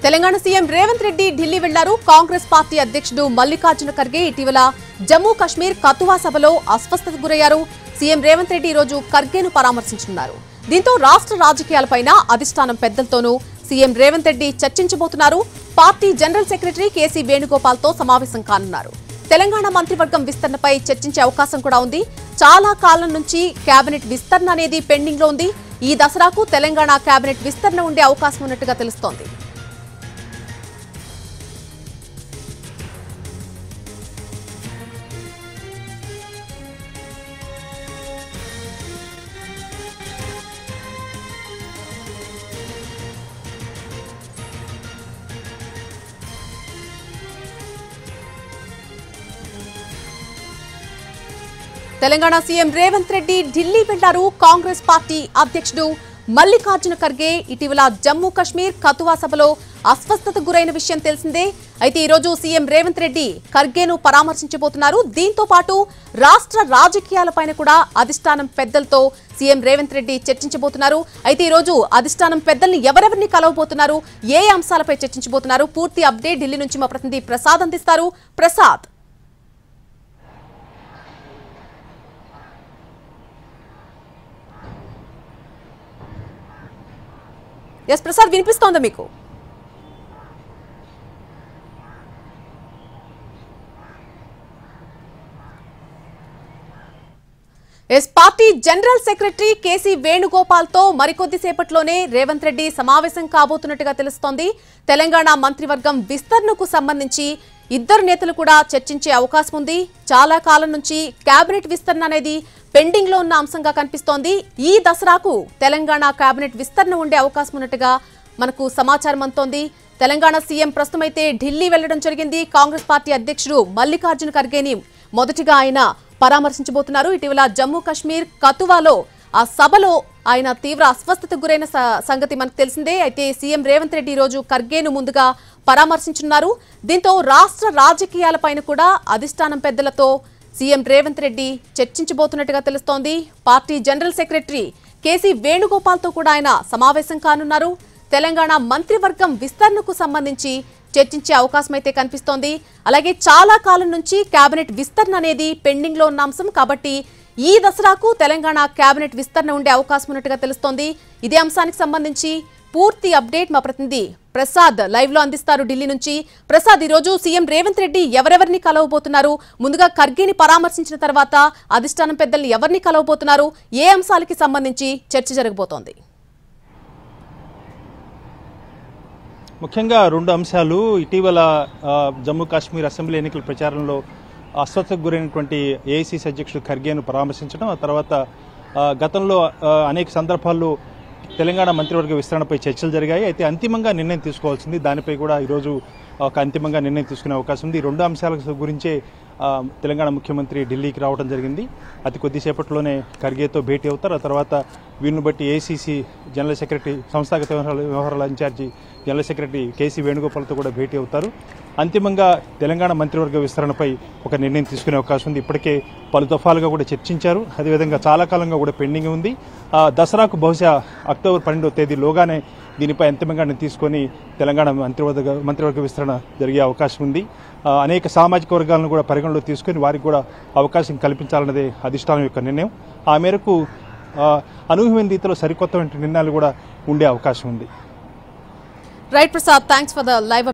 Telangana CM Revanth Reddy Delhi వెళ్లారు. Congress party అధ్యక్షుడు మల్లికార్జున ఖర్గే ఇటీవల జమ్మూ కశ్మీర్ కతువా సభలో అస్వస్థతకు గురయ్యారు. సీఎం రేవంత్ రెడ్డి ఈ రోజు ఖర్గేను పరామర్శించనున్నారు. దీంతో రాష్ట్ర రాజకీయాలపైన అధిష్టానం పెద్దలతోనూ సీఎం రేవంత్ రెడ్డి చర్చించబోతున్నారు. పార్టీ జనరల్ సెక్రటరీ కేసీ వేణుగోపాల్తో సమావేశం కానున్నారు. తెలంగాణ మంత్రివర్గం విస్తరణపై చర్చించే అవకాశం కూడా ఉంది. చాలా కాలం నుంచి కేబినెట్ విస్తరణ అనేది పెండింగ్ లో ఉంది. ఈ దసరాకు తెలంగాణ కేబినెట్ విస్తరణ ఉండే అవకాశం ఉన్నట్టుగా తెలుస్తోంది. తెలంగాణ సీఎం రేవంత్ రెడ్డి ఢిల్లీ వెళ్లారు. కాంగ్రెస్ పార్టీ అధ్యక్షుడు మల్లికార్జున ఖర్గే ఇటీవల జమ్మూ కశ్మీర్ కతువా సభలో అస్వస్థతకు గురైన విషయం తెలిసిందే. అయితే ఈ రోజు సీఎం రేవంత్ రెడ్డి ఖర్గేను పరామర్శించబోతున్నారు. దీంతో పాటు రాష్ట్ర రాజకీయాలపైన కూడా అధిష్టానం పెద్దలతో సీఎం రేవంత్ రెడ్డి చర్చించబోతున్నారు. అయితే ఈ రోజు అధిష్టానం పెద్దల్ని ఎవరెవరిని కలవబోతున్నారు, ఏ అంశాలపై చర్చించబోతున్నారు, పూర్తి అప్డేట్ ఢిల్లీ నుంచి మా ప్రతినిధి ప్రసాద్ అందిస్తారు. ప్రసాద్, ఎస్ ప్రసాద్, వినిపిస్తోందా మీకు? Yes, party general secretary KC వేణుగోపాల్తో మరికొద్దిసేపట్లోనే రేవంత్ రెడ్డి సమావేశం కాబోతున్నట్టుగా తెలుస్తోంది. తెలంగాణ మంత్రివర్గం విస్తరణకు సంబంధించి ఇద్దరు నేతలు కూడా చర్చించే అవకాశం ఉంది. చాలా కాలం నుంచి కేబినెట్ విస్తరణ అనేది పెండింగ్ లో ఉన్న అంశంగా కనిపిస్తోంది. ఈ దసరాకు తెలంగాణ కేబినెట్ విస్తరణ ఉండే అవకాశం ఉన్నట్టుగా మనకు సమాచారం అందుతోంది. తెలంగాణ సీఎం ప్రస్తుతమైతే ఢిల్లీ వెళ్లడం జరిగింది. కాంగ్రెస్ పార్టీ అధ్యక్షుడు మల్లికార్జున ఖర్గేని మొదటిగా ఆయన పరామర్శించబోతున్నారు. ఇటీవల జమ్మూ కశ్మీర్ కతువాలో ఆ సభలో ఆయన తీవ్ర అస్వస్థతకు గురైన సంగతి మనకు తెలిసిందే. అయితే సీఎం రేవంత్ రెడ్డి ఈ రోజు ఖర్గేను ముందుగా పరామర్శించున్నారు. దీంతో రాష్ట్ర రాజకీయాలపైన కూడా అధిష్టానం పెద్దలతో సీఎం రేవంత్ రెడ్డి చర్చించబోతున్నట్టుగా తెలుస్తోంది. పార్టీ జనరల్ సెక్రటరీ కేసీ వేణుగోపాల్తో కూడా ఆయన సమావేశం కానున్నారు. తెలంగాణ మంత్రివర్గం విస్తరణకు సంబంధించి చర్చించే అవకాశం అయితే కనిపిస్తోంది. అలాగే చాలా కాలం నుంచి కేబినెట్ విస్తరణ అనేది పెండింగ్ లో ఉన్న అంశం కాబట్టి ఈ దసరాకు తెలంగాణ కేబినెట్ విస్తరణ ఉండే అవకాశం ఉన్నట్టుగా తెలుస్తోంది. ఇదే అంశానికి సంబంధించి పూర్తి అప్డేట్ మా ప్రతినిధి ప్రసాద్ లైవ్ లో అందిస్తారు ఢిల్లీ నుంచి. ప్రసాద్, ఈ రోజు సీఎం రేవంత్ రెడ్డి ఎవరెవరిని కలవబోతున్నారు? ముందుగా ఖర్గేని పరామర్శించిన తర్వాత అధిష్టానం పెద్దల్ని ఎవరిని కలవబోతున్నారు? ఏ అంశాలకి సంబంధించి చర్చ జరగబోతోంది? ముఖ్యంగా రెండు అంశాలు. ఇటీవల జమ్మూ కాశ్మీర్ అసెంబ్లీ ఎన్నికల ప్రచారంలో అస్వస్థతకు గురైనటువంటి ఏఐసీసీ అధ్యక్షుడు ఖర్గేను పరామర్శించడం, ఆ తర్వాత గతంలో అనేక సందర్భాల్లో తెలంగాణ మంత్రివర్గ విస్తరణపై చర్చలు జరిగాయి. అయితే అంతిమంగా నిర్ణయం తీసుకోవాల్సింది. దానిపై కూడా ఈరోజు ఒక అంతిమంగా నిర్ణయం తీసుకునే అవకాశం ఉంది. ఈ రెండు అంశాల గురించే తెలంగాణ ముఖ్యమంత్రి ఢిల్లీకి రావడం జరిగింది. అతి కొద్దిసేపట్లోనే ఖర్గేతో భేటీ అవుతారు. ఆ తర్వాత వీళ్ళని బట్టి ఏఐసీసీ జనరల్ సెక్రటరీ, సంస్థాగత వ్యవహారాల ఇన్ఛార్జి జనరల్ సెక్రటరీ కేసీ వేణుగోపాల్తో కూడా భేటీ అవుతారు. అంతిమంగా తెలంగాణ మంత్రివర్గ విస్తరణపై ఒక నిర్ణయం తీసుకునే అవకాశం ఉంది. ఇప్పటికే పలు దఫాలుగా కూడా చర్చించారు. అదేవిధంగా చాలా కాలంగా కూడా పెండింగ్ ఉంది. దసరాకు బహుశా అక్టోబర్ 12వ తేదీలోగానే దీనిపై అంతిమంగా తీసుకొని తెలంగాణ మంత్రివర్గ విస్తరణ జరిగే అవకాశం ఉంది. అనేక సామాజిక వర్గాలను కూడా పరిగణలో తీసుకొని వారికి కూడా అవకాశం కల్పించాలన్నదే అధిష్టానం యొక్క నిర్ణయం. ఆ మేరకు అనూహ్యమైన రీతిలో సరికొత్త నిర్ణయాలు కూడా ఉండే అవకాశం ఉంది. Right Prasad, thanks for the live.